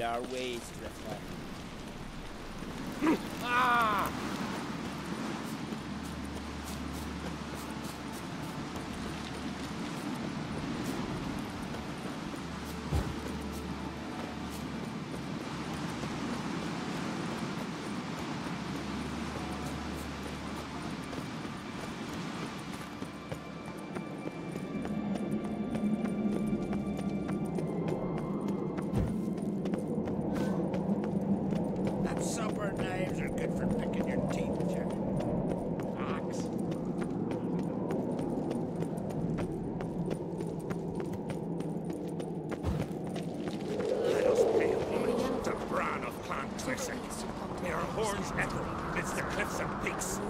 our ways drift on. Ah! Supper knives are good for picking your teeth, Jack. Ox. Let us pale the Bran of Clan Twisset. May our horns echo amidst the cliffs and peaks. On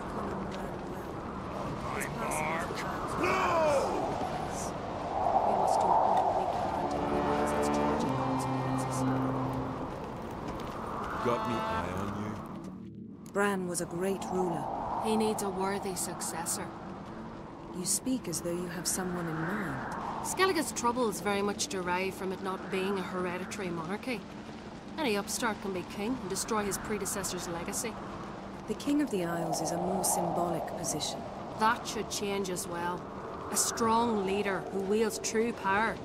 my mark, blow! We must do all we can to minimize its tragic consequences. Got me eye on you? Bran was a great ruler. He needs a worthy successor. You speak as though you have someone in mind. Skellige's troubles very much derive from it not being a hereditary monarchy. Any upstart can be king and destroy his predecessor's legacy. The King of the Isles is a more symbolic position. That should change as well. A strong leader who wields true power.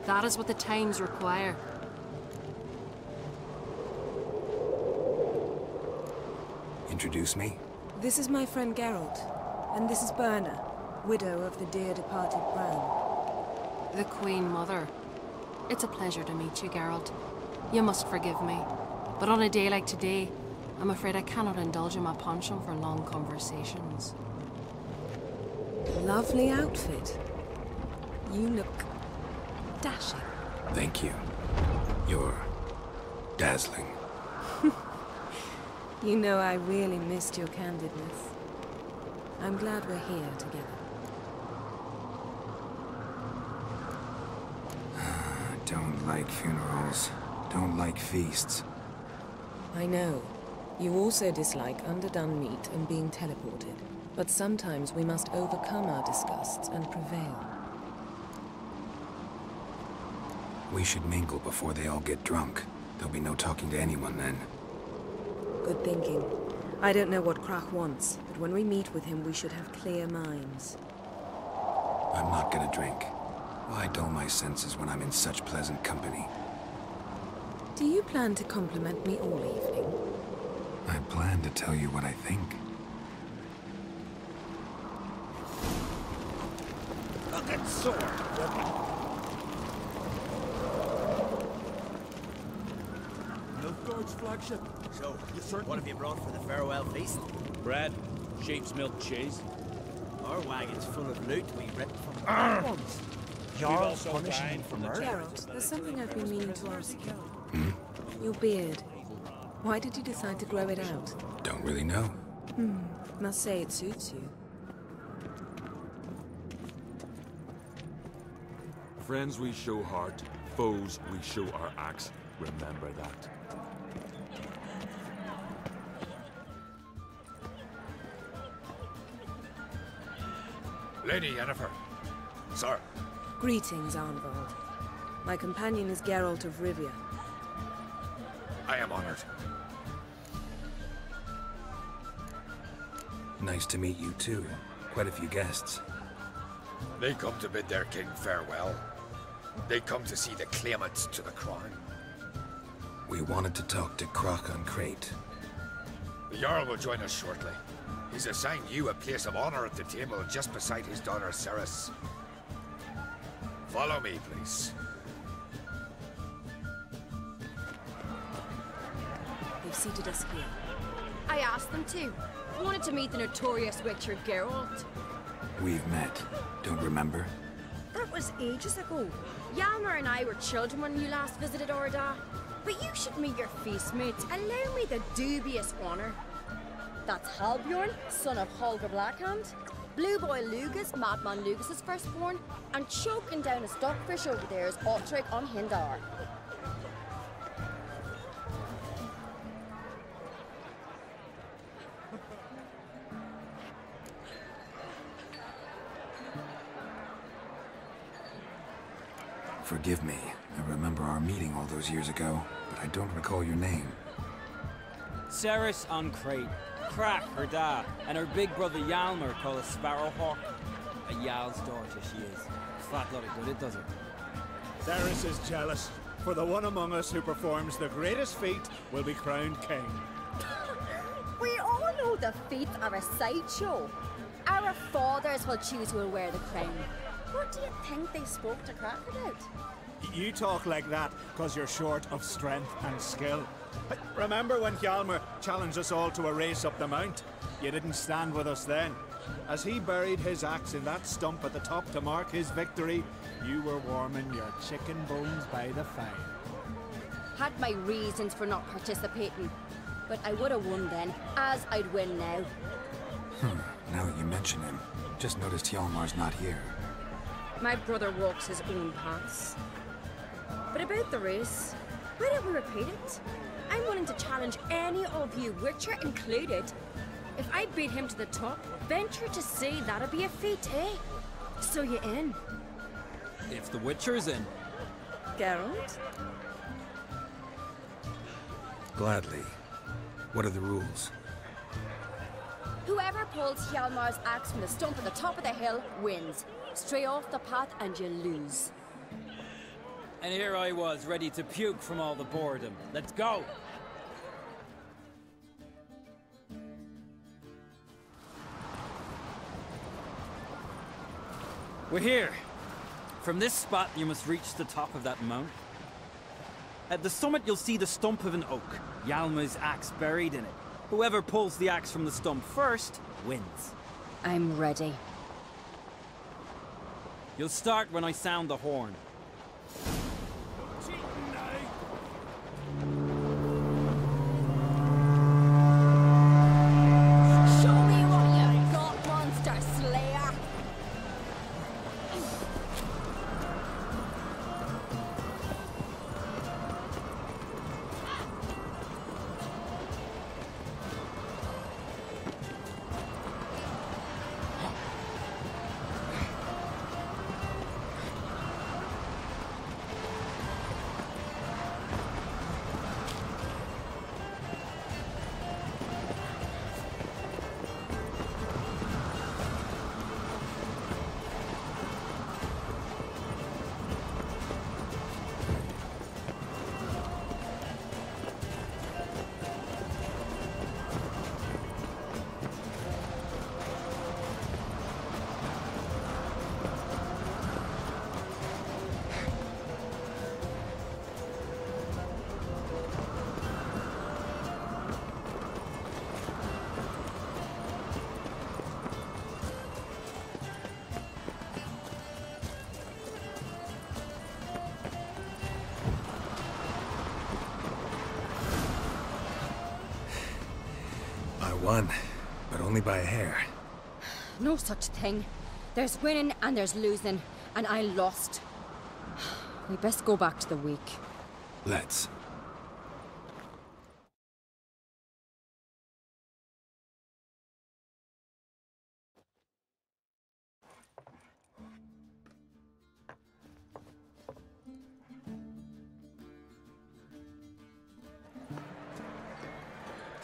That is what the times require. Introduce me? This is my friend Geralt, and this is Berna, widow of the dear departed Bran. The Queen Mother. It's a pleasure to meet you, Geralt. You must forgive me, but on a day like today, I'm afraid I cannot indulge in my penchant for long conversations. Lovely outfit. You look dashing. Thank you. You're dazzling. You know I really missed your candidness. I'm glad we're here together. Don't like funerals. Don't like feasts. I know. You also dislike underdone meat and being teleported. But sometimes we must overcome our disgusts and prevail. We should mingle before they all get drunk. There'll be no talking to anyone then. Good thinking. I don't know what Krach wants, but when we meet with him, we should have clear minds. I'm not gonna drink. Why dull my senses when I'm in such pleasant company? Do you plan to compliment me all evening? I plan to tell you what I think. Look at sword. Nilfgaard's flagship. So, what have you brought for the farewell feast? Bread, sheep's milk cheese. Our wagon's full of loot we ripped from the Arr! ones. We've also dined from the Geralt, there's something I've been meaning to ask you. Your beard. Why did you decide to grow it out? Don't really know. Must say it suits you. Friends we show heart, foes we show our axe. Remember that. Lady Yennefer. Sir. Greetings, Arnvald. My companion is Geralt of Rivia. I am honored. Nice to meet you too. Quite a few guests. They come to bid their king farewell. They come to see the claimants to the crown. We wanted to talk to Krach on Crate. The Jarl will join us shortly. He's assigned you a place of honor at the table just beside his daughter Ceres. Follow me, please. They've seated us here. I asked them to. Wanted to meet the notorious Witcher Geralt. We've met. Don't remember? That was ages ago. Yalmer and I were children when you last visited Orda. But you should meet your feast mates. Allow me the dubious honor. That's Halbjorn, son of Holger Blackhand. Blue Boy Lugas, Madman Lugas' firstborn. And choking down a stockfish over there is Otric on Hindar. Forgive me. I remember our meeting all those years ago, but I don't recall your name. Ceres on Crate, Crack, her dad, and her big brother Yalmer called a Sparrowhawk. A Yal's daughter she is. Fat lot of good it does her. Ceres is jealous, for the one among us who performs the greatest feat will be crowned king. We all know the feats are a sideshow. Our fathers will choose who will wear the crown. What do you think they spoke to Crack about? You talk like that because you're short of strength and skill. But remember when Hjalmar challenged us all to a race up the mount? You didn't stand with us then. As he buried his axe in that stump at the top to mark his victory, you were warming your chicken bones by the fire. Had my reasons for not participating, but I would have won then, as I'd win now. Now that you mention him, just noticed Hjalmar's not here. My brother walks his own paths. But about the race, why don't we repeat it? I'm willing to challenge any of you, Witcher included. If I beat him to the top, venture to say that'd be a feat, eh? So you in? If the Witcher's in. Geralt? Gladly. What are the rules? Whoever pulls Hjalmar's axe from the stump at the top of the hill wins. Stray off the path and you lose. And here I was, ready to puke from all the boredom. Let's go! We're here. From this spot, you must reach the top of that mount. At the summit, you'll see the stump of an oak. Hjalmar's axe buried in it. Whoever pulls the axe from the stump first, wins. I'm ready. You'll start when I sound the horn. Show me what you got, monster slayer! Won, but only by a hair. No such thing. There's winning and there's losing, and I lost. We best go back to the week. Let's.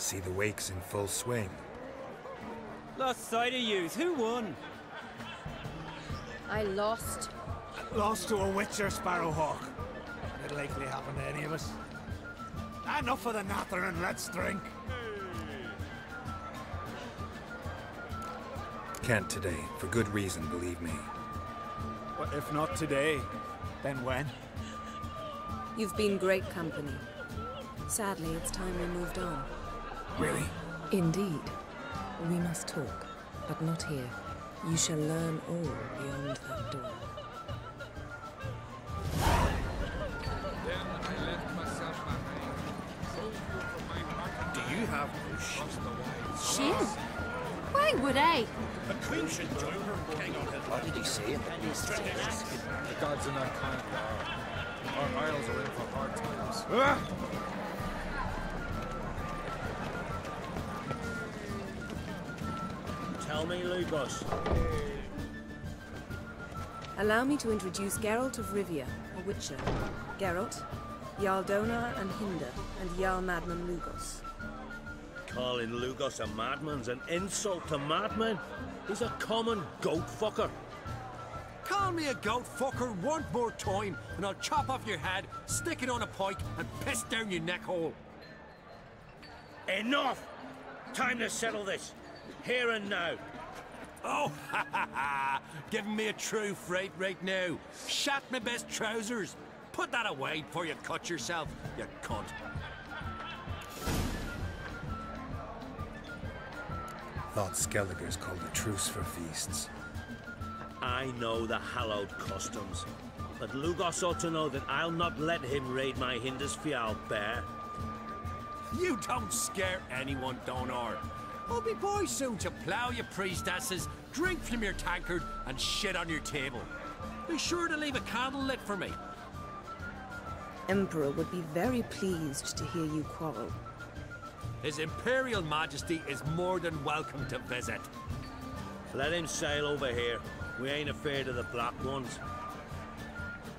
See the wakes in full swing. Lost sight of yous. Who won? I lost. Lost to a Witcher, Sparrowhawk. It'll likely happen to any of us. Enough of the natter and let's drink. Can't today, for good reason, believe me. Well, if not today, then when? You've been great company. Sadly, it's time we moved on. Really? Indeed. We must talk, but not here. You shall learn all beyond that door. Then I left myself behind. Told you from my heart. Do you have no Shin? Shin? Why would I? A queen should join her king on his What did he say? The gods in our kind are. Our isles are in for hard times. Tell me, Lugos. Allow me to introduce Geralt of Rivia, a Witcher. Geralt, Jarl Donar and Hinder, and Jarl Madman Lugos. Calling Lugos a madman's an insult to madmen. He's a common goat fucker. Call me a goat fucker one more time, and I'll chop off your head, stick it on a pike, and piss down your neck hole. Enough! Time to settle this. Here and now. Oh, ha ha ha! Giving me a true fright right now. Shat my best trousers. Put that away before you cut yourself, you cunt. Thought Skelliger's called a truce for feasts. I know the hallowed customs, but Lugos ought to know that I'll not let him raid my Hindisfial bear. You don't scare anyone, Donar. I'll be boy soon to plough your priestesses, drink from your tankard, and shit on your table. Be sure to leave a candle lit for me. Emperor would be very pleased to hear you quarrel. His Imperial Majesty is more than welcome to visit. Let him sail over here. We ain't afraid of the Black Ones.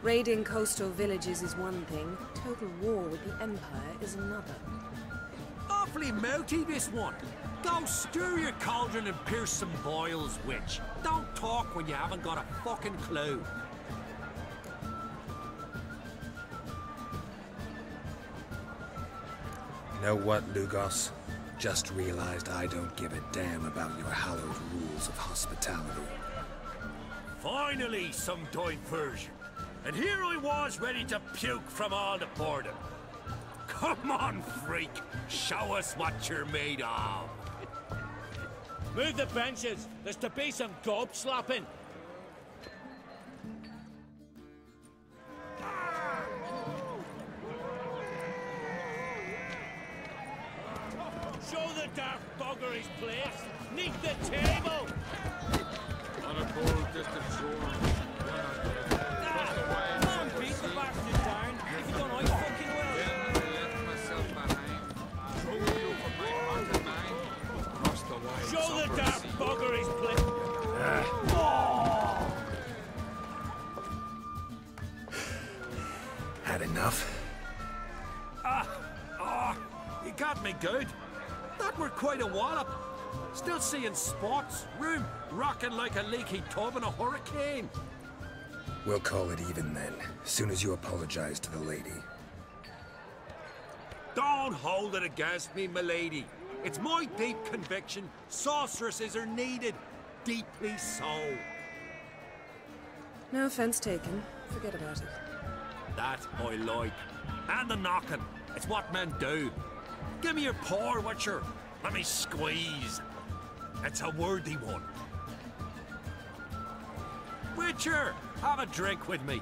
Raiding coastal villages is one thing. Total war with the Empire is another. Awfully mouthy, this one. Go stir your cauldron and pierce some boils, witch. Don't talk when you haven't got a fucking clue. You know what, Lugos? Just realized I don't give a damn about your hallowed rules of hospitality. Finally, some diversion. And here I was ready to puke from all the boredom. Come on, freak. Show us what you're made of. Move the benches. There's to be some gob slapping. Show the dark bugger his place. Neath the table. On a cold, distant shore. Come on, beat the bastard down. If you don't, I fucking will. Left myself behind. Drove you from my haunted mind. Across the wide Show the summer dark sea. bugger his place. Had enough? You got me good. That were quite a wallop. Still seeing spots, room rocking like a leaky tub in a hurricane. We'll call it even then, soon as you apologize to the lady. Don't hold it against me, milady. It's my deep conviction sorceresses are needed. Deeply so. No offense taken. Forget about it. That I like. And the knocking. It's what men do. Give me your paw, Witcher. Let me squeeze. It's a worthy one. Witcher, have a drink with me.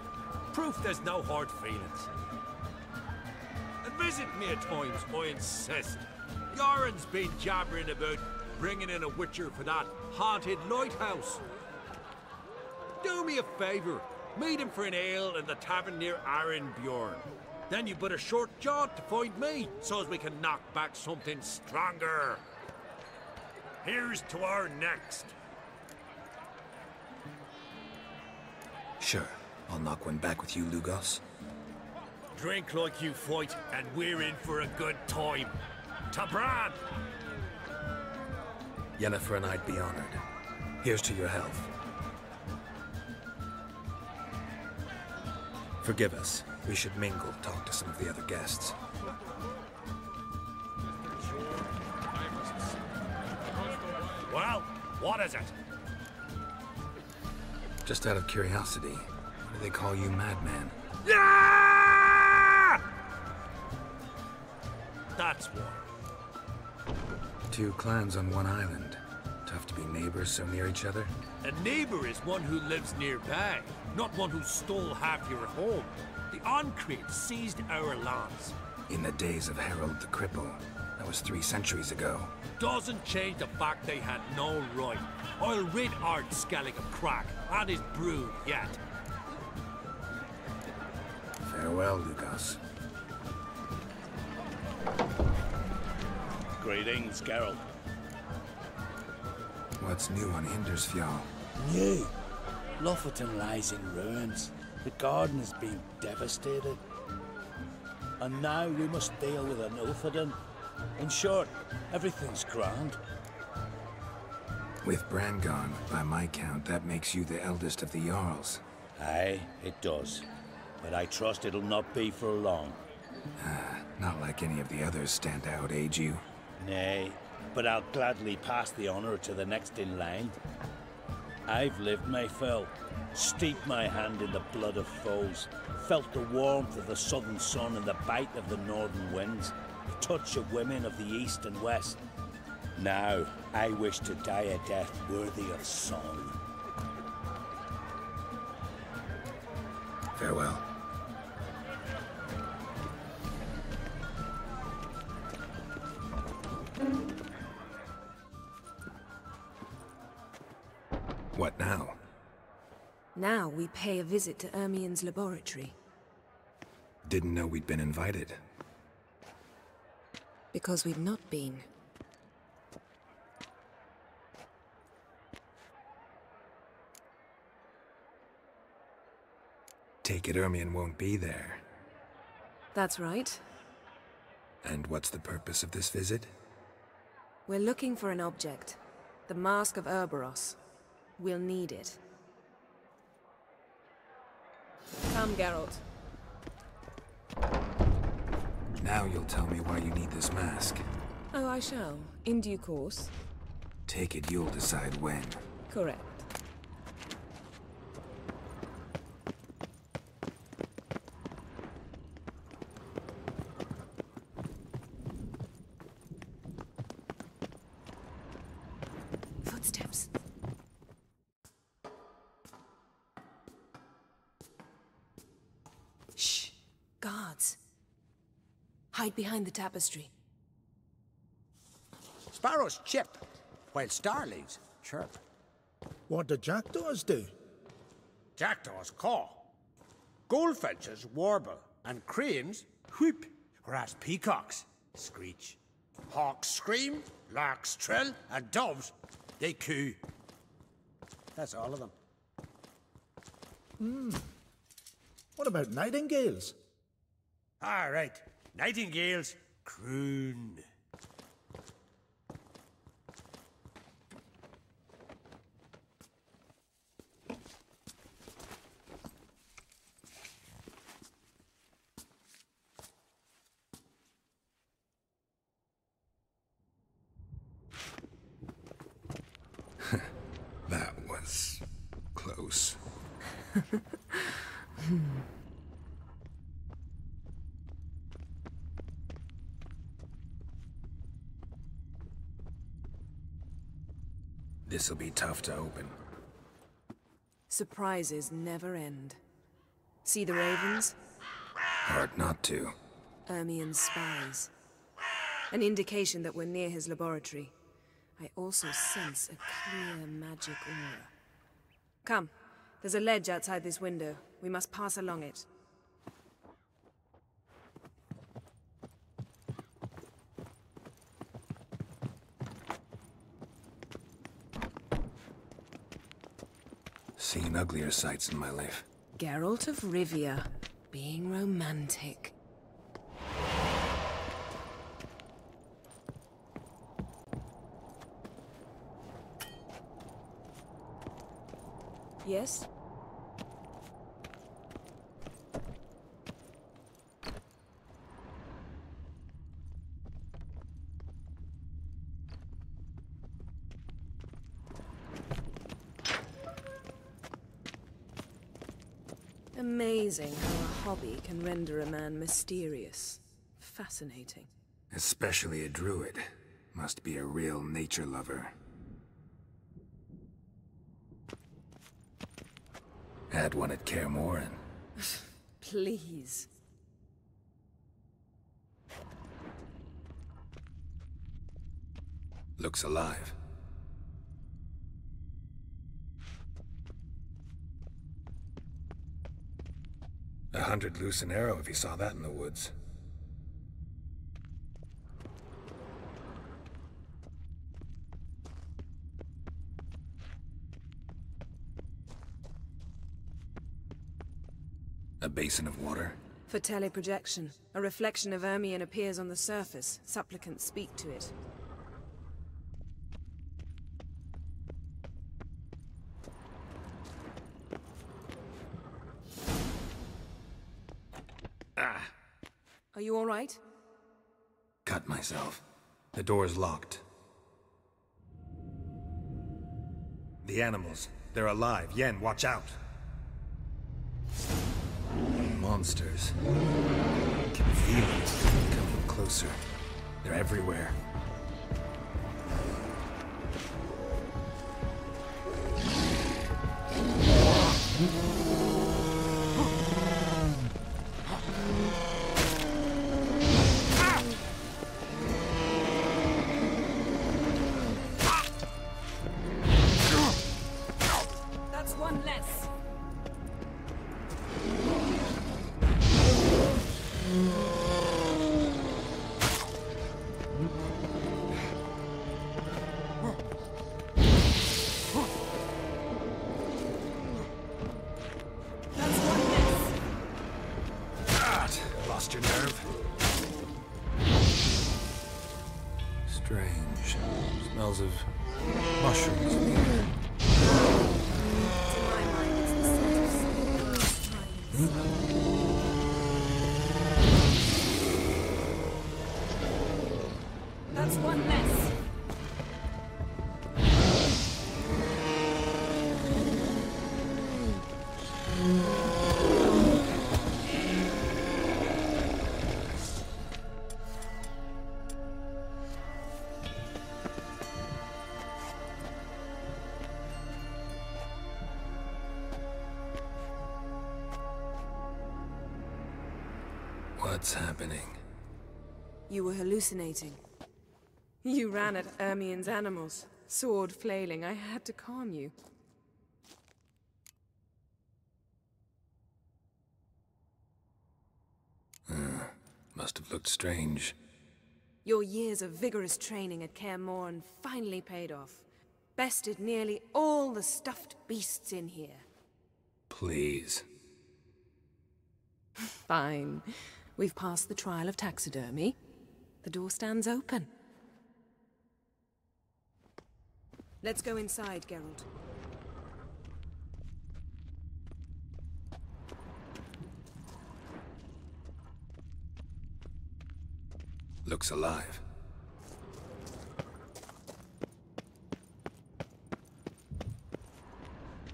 Proof there's no hard feelings. And visit me at times, I insist. Yoren's been jabbering about bringing in a Witcher for that haunted lighthouse. Do me a favour. Meet him for an ale in the tavern near Arenbjorn. Then you put a short jaunt to find me, so as we can knock back something stronger. Here's to our next. Sure, I'll knock one back with you, Lugos. Drink like you fight, and we're in for a good time. Tabran! Yennefer and I'd be honored. Here's to your health. Forgive us. We should mingle, talk to some of the other guests. Well, what is it? Just out of curiosity, why do they call you Madman? Yeah! That's why. Two clans on one island. Tough to be neighbors so near each other. A neighbor is one who lives nearby, not one who stole half your home. The Oncreed seized our lands. In the days of Harold the Cripple. That was 3 centuries ago. Doesn't change the fact they had no right. I'll rid Art Skellig of crack and his brood yet. Farewell, Lugos. Greetings, Geralt. What's new on Hindersfjall? New. Lofferton lies in ruins. The garden has been devastated. and now we must deal with an Ilfadin. In short, everything's grand. With Bran gone, by my count, that makes you the eldest of the Jarls. Aye, it does. But I trust it'll not be for long. Not like any of the others stand out, age you? Nay, but I'll gladly pass the honor to the next in line. I've lived my fill, steeped my hand in the blood of foes, felt the warmth of the southern sun and the bite of the northern winds, the touch of women of the east and west. Now, I wish to die a death worthy of song. Farewell. What now? Now we pay a visit to Ermien's laboratory. Didn't know we'd been invited. Because we've not been. Take it Ermien won't be there. That's right. And what's the purpose of this visit? We're looking for an object. The Mask of Urboros. We'll need it. Come, Geralt. Now you'll tell me why you need this mask. Oh, I shall. In due course. Take it you'll decide when. Correct. Footsteps. Shh. Guards. Hide behind the tapestry. Sparrows chip, while starlings chirp. What do jackdaws do? Jackdaws caw. Goldfinches warble, and cranes whoop, whereas peacocks screech. Hawks scream, larks trill, and doves, they coo. That's all of them. What about nightingales? All right, nightingales croon. That was close. This'll be tough to open. Surprises never end. See the ravens? Hard not to. Ermien's spies. An indication that we're near his laboratory. I also sense a clear magic aura. Come. There's a ledge outside this window. We must pass along it. Seen uglier sights in my life. Geralt of Rivia, being romantic. Yes? Amazing how a hobby can render a man mysterious. Fascinating. Especially a druid. Must be a real nature lover. Had one at Kaer Morhen. Please. Looks alive. $100 loose an arrow if you saw that in the woods. A basin of water. For teleprojection, a reflection of Ermion appears on the surface. Supplicants speak to it. Are you all right? Cut myself. The door's locked. The animals. They're alive. Yen, watch out! Monsters. I can feel it. Coming closer. They're everywhere. That's one less. Lost your nerve? Strange. Smells of mushrooms in the air. To my mind, it's the scent of silence. That's one less. What's happening? You were hallucinating. You ran at Ermion's animals, sword flailing. I had to calm you. Must have looked strange. Your years of vigorous training at Kaer Morhen finally paid off. Bested nearly all the stuffed beasts in here. Please. Fine. We've passed the trial of taxidermy. The door stands open. Let's go inside, Geralt. Looks alive.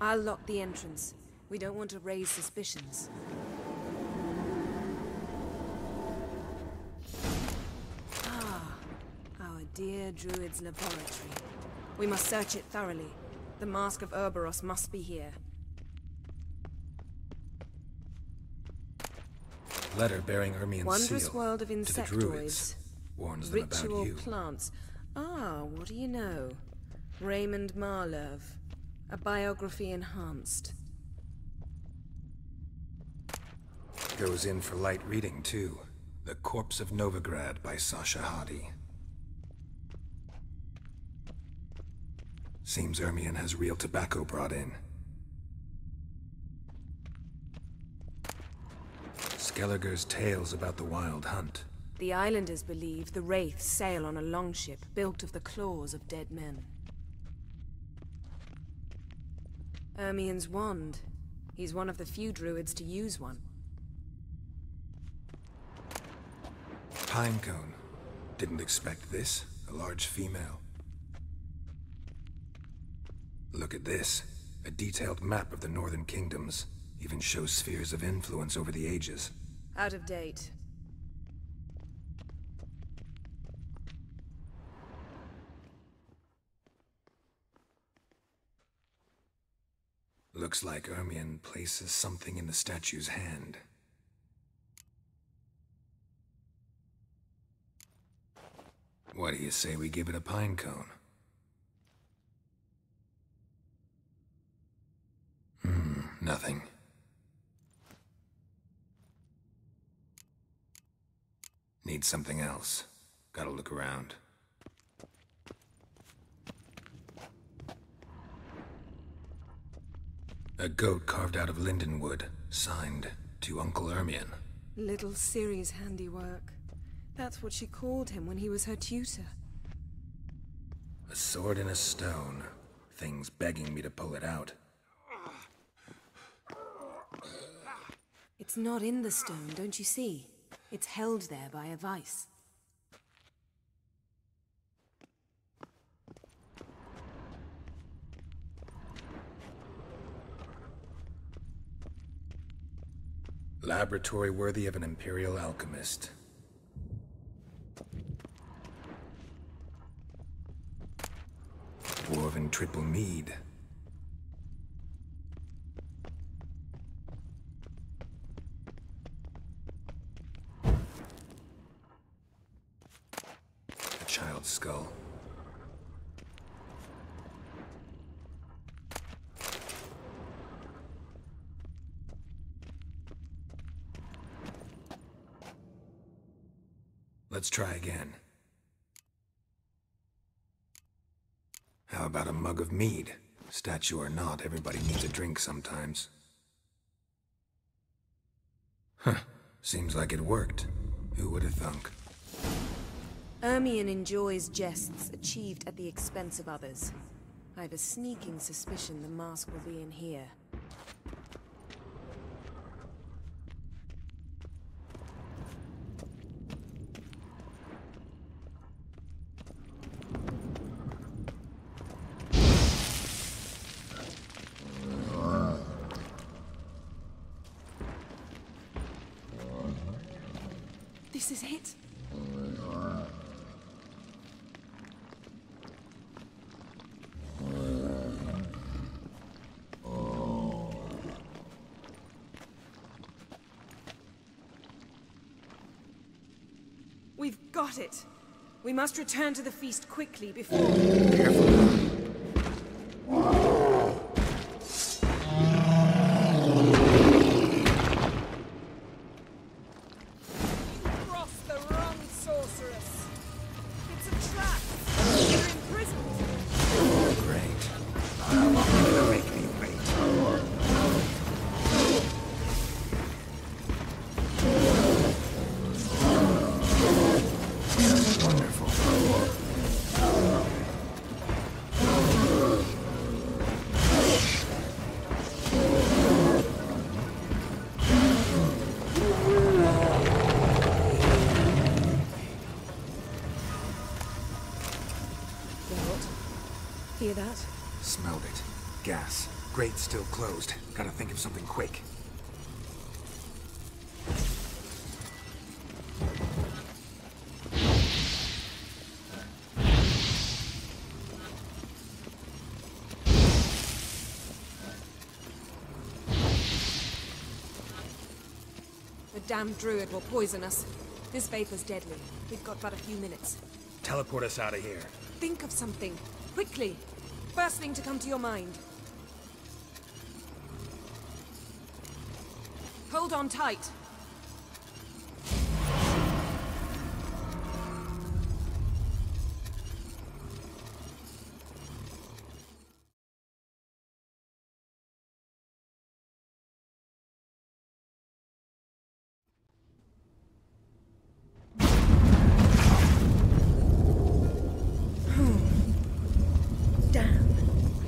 I'll lock the entrance. We don't want to raise suspicions. Our dear Druid's laboratory. We must search it thoroughly. The Mask of Ouroboros must be here. Letter bearing Ermion's Wondrous seal world of to the insectoids. Druids. Warns them about Ritual you. plants. What do you know? Raymond Marlev. A biography enhanced. Goes in for light reading, too. The Corpse of Novigrad by Sasha Hadi. Seems Ermion has real tobacco brought in. Skelliger's tales about the Wild Hunt. The islanders believe the Wraiths sail on a longship built of the claws of dead men. Ermion's wand. He's one of the few druids to use one. Pinecone. Didn't expect this. A large female. Look at this. A detailed map of the Northern Kingdoms. Even shows spheres of influence over the ages. Out of date. Looks like Ermion places something in the statue's hand. What do you say we give it a pine cone? Nothing. Need something else. Gotta look around. A goat carved out of lindenwood, signed to Uncle Ermion. Little Ciri's handiwork. That's what she called him when he was her tutor. A sword in a stone. Things begging me to pull it out. It's not in the stone, don't you see? It's held there by a vice. Laboratory worthy of an imperial alchemist. Dwarven triple mead. A child's skull. Let's try again. How about a mug of mead? Statue or not, everybody needs a drink sometimes. Huh. Seems like it worked. Who would have thunk? Ermion enjoys jests achieved at the expense of others. I have a sneaking suspicion the mask will be in here. This is it. We've got it. We must return to the feast quickly before... Careful. Hear that? Smelled it. Gas. Grate still closed. Gotta think of something quick. The damned druid will poison us. This vapor's deadly. We've got but a few minutes. Teleport us out of here. Think of something. Quickly. First thing to come to your mind. Hold on tight.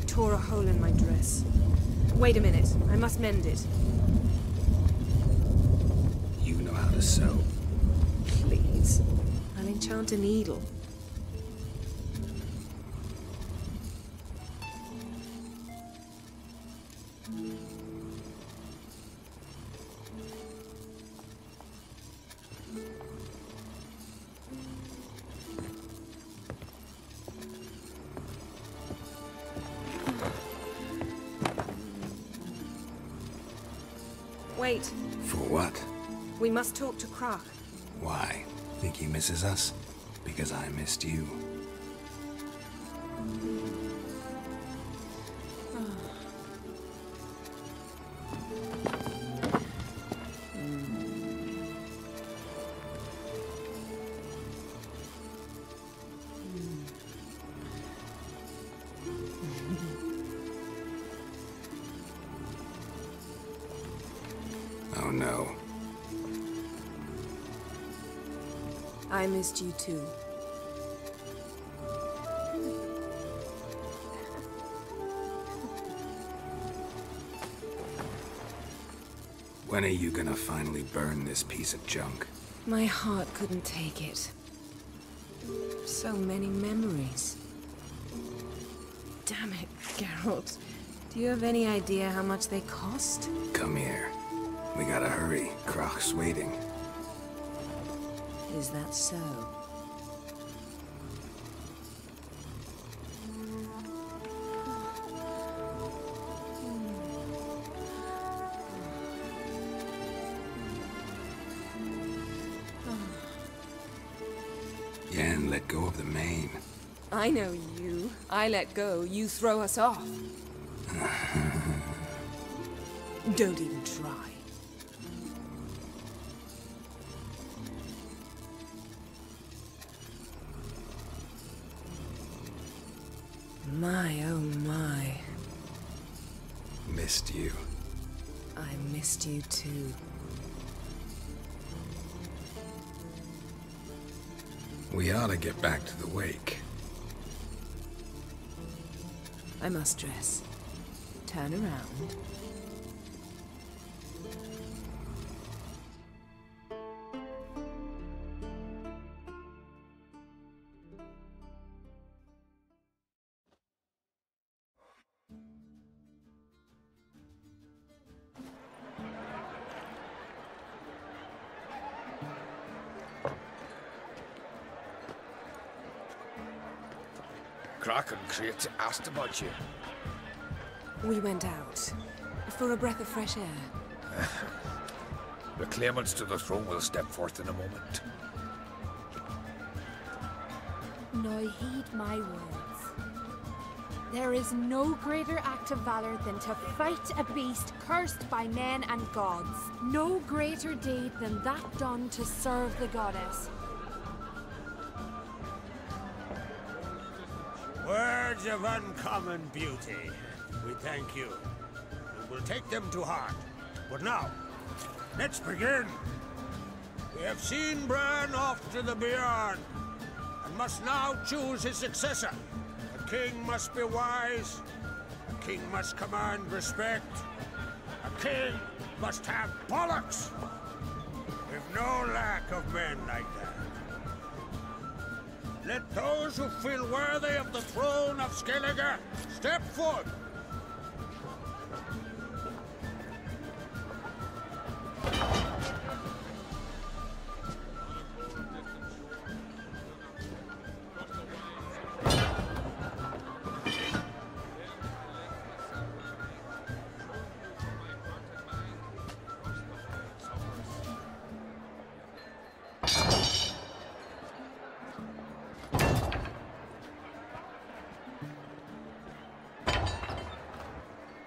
Tore a hole in my dress. Wait a minute, I must mend it. You know how to sew. Please. I'll enchant a needle. Wait. For what? We must talk to Krach. Why? Think he misses us? Because I missed you. Oh no. I missed you too. When are you gonna finally burn this piece of junk? My heart couldn't take it. So many memories. Damn it, Geralt. Do you have any idea how much they cost? Come here. We gotta hurry. Croc's waiting. Is that so? Yen let go of the mane. I know you. I let go, you throw us off. Don't even try. My, oh my. Missed you. I missed you too. We ought to get back to the wake. I must dress. Turn around. Kraken Crate asked about you. We went out. For a breath of fresh air. The claimants to the throne will step forth in a moment. Now heed my words. There is no greater act of valor than to fight a beast cursed by men and gods. No greater deed than that done to serve the goddess. Words of uncommon beauty. We thank you. And we'll take them to heart. But now, let's begin. We have seen Bran off to the beyond, and must now choose his successor. A king must be wise. A king must command respect. A king must have bollocks. We've no lack of men like that. Let those who feel worthy of the throne of Skellige step forth.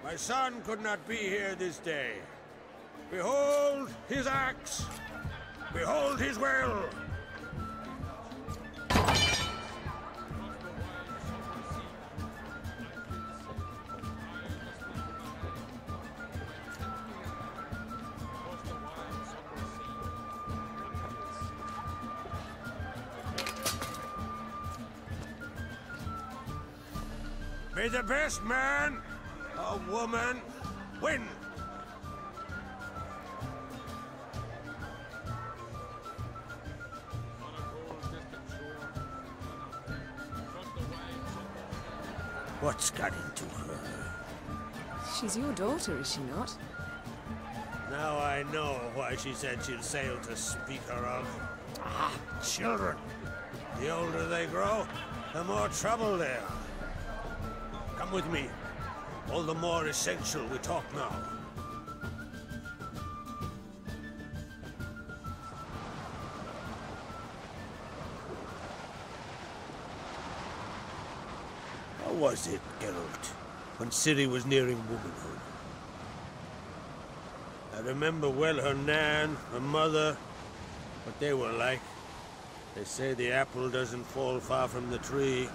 My son could not be here this day. Behold his axe. Behold his will. May the best man or woman win. What's got into her? She's your daughter, is she not? Now I know why she said she'll sail to speak her of. Ah, children. The older they grow, the more trouble they are. Come with me. All the more essential we talk now. How was it, Geralt, when Ciri was nearing womanhood? I remember well her nan, her mother, what they were like. They say the apple doesn't fall far from the tree.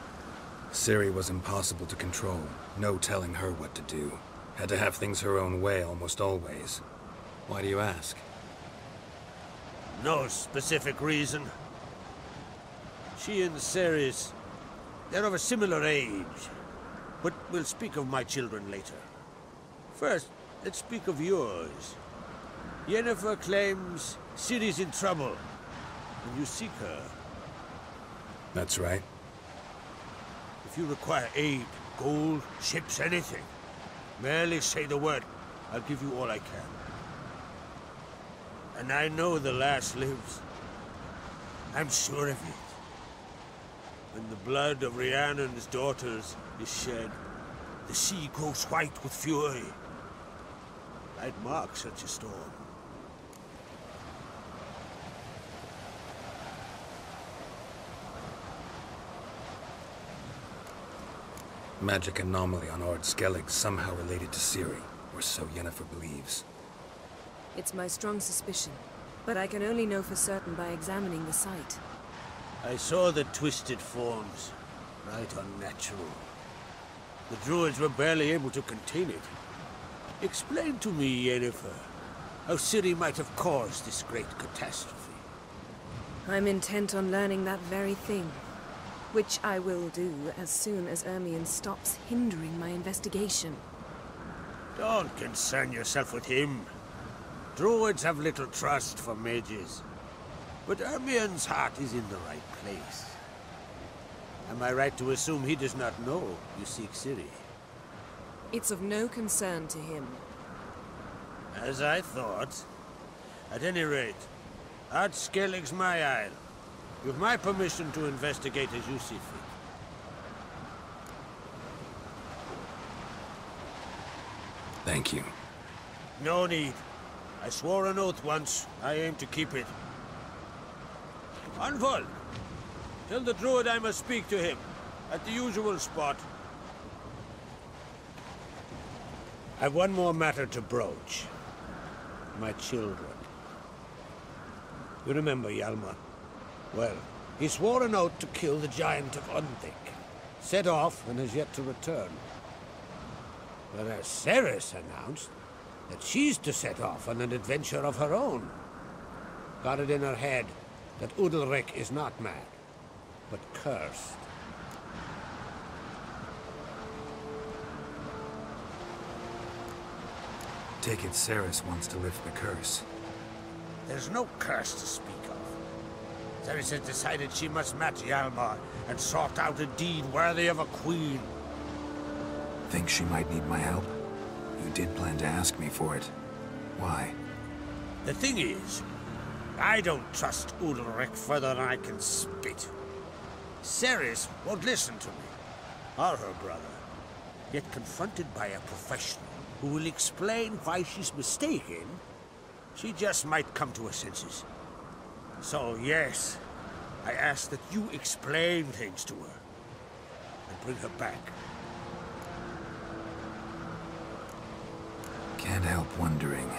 Ciri was impossible to control. No telling her what to do. Had to have things her own way almost always. Why do you ask? No specific reason. She and Ceres, they're of a similar age. But we'll speak of my children later. First, let's speak of yours. Yennefer claims Ciri's in trouble, and you seek her. That's right. If you require aid, gold, ships, anything, merely say the word. I'll give you all I can. And I know the lass lives. I'm sure of it. When the blood of Rhiannon's daughters is shed, the sea grows white with fury. I'd mark such a storm. Magic anomaly on Ord Skellig somehow related to Ciri, or so Yennefer believes. It's my strong suspicion, but I can only know for certain by examining the site. I saw the twisted forms. Right unnatural. The druids were barely able to contain it. Explain to me, Yennefer, how Ciri might have caused this great catastrophe. I'm intent on learning that very thing. Which I will do as soon as Ermion stops hindering my investigation. Don't concern yourself with him. Druids have little trust for mages. But Ermion's heart is in the right place. Am I right to assume he does not know you seek Ciri? It's of no concern to him. As I thought. At any rate, Ard Skellig's my isle. With my permission to investigate as you see fit. Thank you. No need. I swore an oath once. I aim to keep it. Anvol! Tell the druid I must speak to him. At the usual spot. I've one more matter to broach. My children. You remember Hjalmar? Well, he swore an oath to kill the giant of Unvik. Set off and has yet to return. Whereas Ceres announced that she's to set off on an adventure of her own. Got it in her head that Udalric is not mad, but cursed. Take it Ceres wants to lift the curse. There's no curse to speak of. Ceres has decided she must match Hjalmar and sought out a deed worthy of a queen. Think she might need my help? You did plan to ask me for it. Why? The thing is, I don't trust Udalric further than I can spit. Ceres won't listen to me, or her brother. Yet confronted by a professional who will explain why she's mistaken, she just might come to her senses. So yes, I ask that you explain things to her and bring her back. Can't help wondering.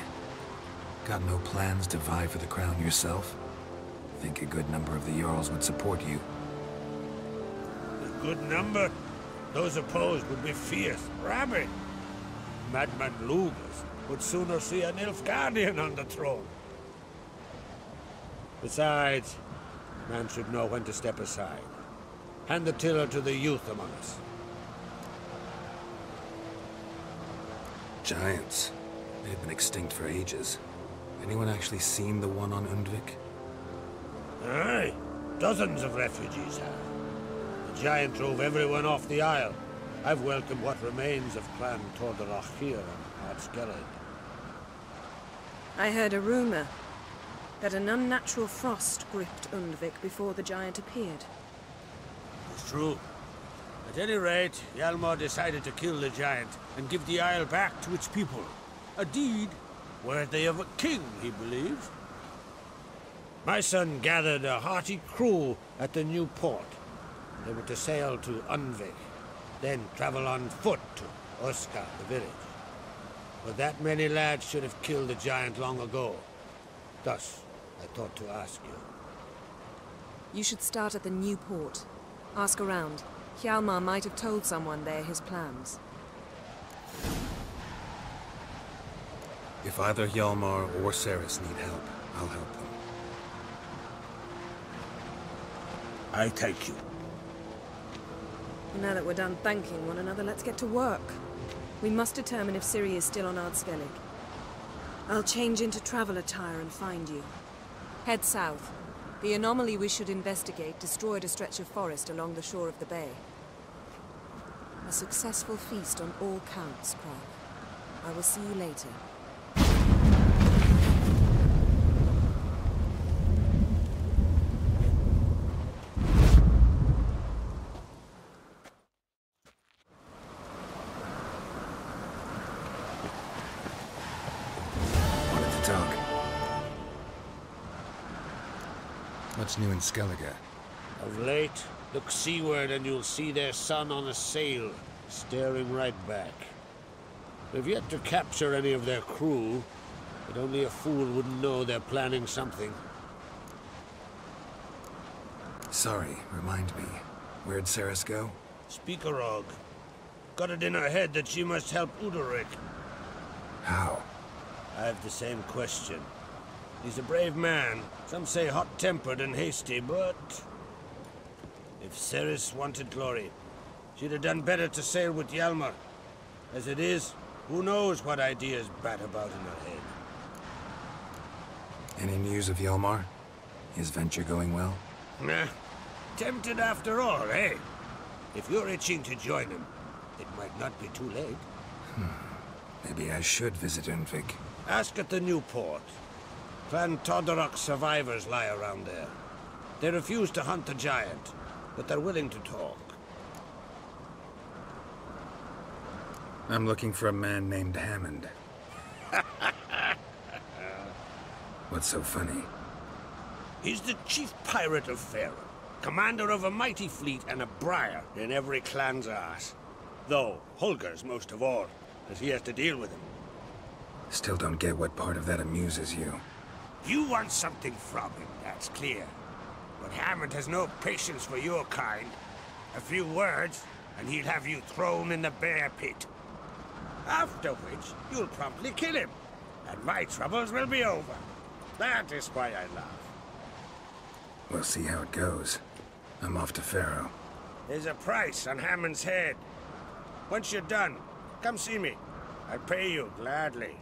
Got no plans to vie for the crown yourself? Think a good number of the Jarls would support you. A good number? Those opposed would be fierce, rabid. Madman Lugas would sooner see an Nilfgaardian on the throne. Besides, man should know when to step aside. Hand the tiller to the youth among us. Giants. They've been extinct for ages. Anyone actually seen the one on Undvik? Aye. Dozens of refugees have. The giant drove everyone off the isle. I've welcomed what remains of Clan Tordarach here on Ard Skellig. I heard a rumor that an unnatural frost gripped Undvik before the giant appeared. It's true. At any rate, Hjalmar decided to kill the giant and give the isle back to its people. A deed worthy of a king, he believes. My son gathered a hearty crew at the new port. They were to sail to Unvik, then travel on foot to Oskar, the village. But that many lads should have killed the giant long ago. Thus, I thought to ask you. You should start at the new port. Ask around. Hjalmar might have told someone there his plans. If either Hjalmar or Ceres need help, I'll help them. I thank you. Now that we're done thanking one another, let's get to work. We must determine if Ciri is still on Ardskellig. I'll change into travel attire and find you. Head south. The anomaly we should investigate destroyed a stretch of forest along the shore of the bay. A successful feast on all counts, Crab. I will see you later. What's new in Skellige? Of late, look seaward and you'll see their sun on a sail, staring right back. We've yet to capture any of their crew, but only a fool wouldn't know they're planning something. Sorry, remind me. Where'd Ceres go? Speakerog. Got it in her head that she must help Uderic. How? I have the same question. He's a brave man. Some say hot-tempered and hasty, but... if Ceres wanted glory, she'd have done better to sail with Hjalmar. As it is, who knows what ideas bat about in her head. Any news of Hjalmar? His venture going well? Nah. Tempted after all, eh? If you're itching to join him, it might not be too late. Maybe I should visit Unvik. Ask at the new port. Clan Todorok survivors lie around there. They refuse to hunt the giant, but they're willing to talk. I'm looking for a man named Hammond. What's so funny? He's the chief pirate of Faerun, commander of a mighty fleet and a briar in every clan's ass. Though Holger's most of all, as he has to deal with him. Still don't get what part of that amuses you. You want something from him, that's clear. But Hammond has no patience for your kind. A few words, and he'll have you thrown in the bear pit. After which, you'll promptly kill him, and my troubles will be over. That is why I laugh. We'll see how it goes. I'm off to Pharaoh. There's a price on Hammond's head. Once you're done, come see me. I'll pay you gladly.